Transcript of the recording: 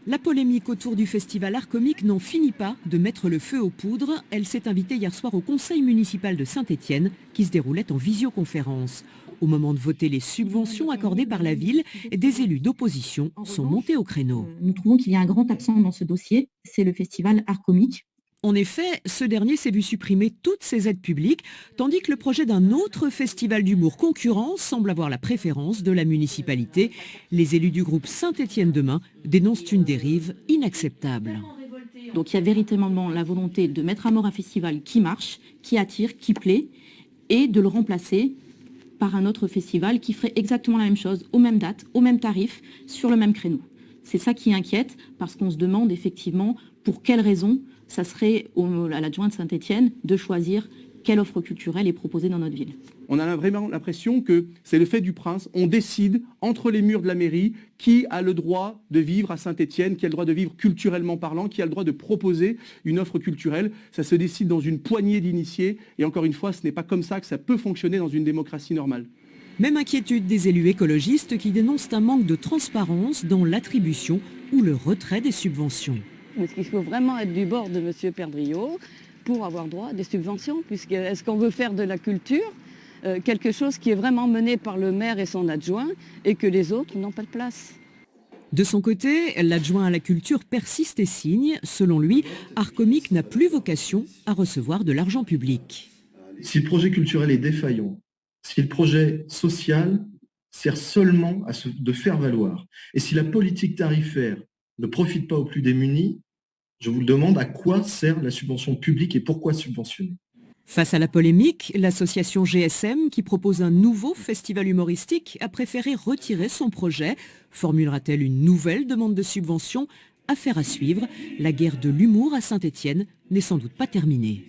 La polémique autour du festival Art Comique n'en finit pas de mettre le feu aux poudres. Elle s'est invitée hier soir au conseil municipal de Saint-Étienne qui se déroulait en visioconférence. Au moment de voter les subventions accordées par la ville, des élus d'opposition sont montés au créneau. Nous trouvons qu'il y a un grand absent dans ce dossier, c'est le festival Art Comique. En effet, ce dernier s'est vu supprimer toutes ses aides publiques, tandis que le projet d'un autre festival d'humour concurrent semble avoir la préférence de la municipalité. Les élus du groupe Saint-Étienne Demain dénoncent une dérive inacceptable. Donc il y a véritablement la volonté de mettre à mort un festival qui marche, qui attire, qui plaît, et de le remplacer par un autre festival qui ferait exactement la même chose, aux mêmes dates, aux mêmes tarifs, sur le même créneau. C'est ça qui inquiète, parce qu'on se demande effectivement pour quelles raisons ça serait à l'adjoint de Saint-Étienne de choisir quelle offre culturelle est proposée dans notre ville. On a vraiment l'impression que c'est le fait du prince. On décide entre les murs de la mairie qui a le droit de vivre à Saint-Étienne, qui a le droit de vivre culturellement parlant, qui a le droit de proposer une offre culturelle. Ça se décide dans une poignée d'initiés. Et encore une fois, ce n'est pas comme ça que ça peut fonctionner dans une démocratie normale. Même inquiétude des élus écologistes qui dénoncent un manque de transparence dans l'attribution ou le retrait des subventions. Est-ce qu'il faut vraiment être du bord de M. Perdriau pour avoir droit à des subventions, puisque est-ce qu'on veut faire de la culture quelque chose qui est vraiment mené par le maire et son adjoint et que les autres n'ont pas de place? De son côté, l'adjoint à la culture persiste et signe. Selon lui, Art Comique n'a plus vocation à recevoir de l'argent public. Si le projet culturel est défaillant, si le projet social sert seulement de faire valoir, et si la politique tarifaire ne profite pas aux plus démunis, je vous le demande, à quoi sert la subvention publique et pourquoi subventionner? Face à la polémique, l'association GSM, qui propose un nouveau festival humoristique, a préféré retirer son projet. Formulera-t-elle une nouvelle demande de subvention? Affaire à suivre. La guerre de l'humour à Saint-Étienne n'est sans doute pas terminée.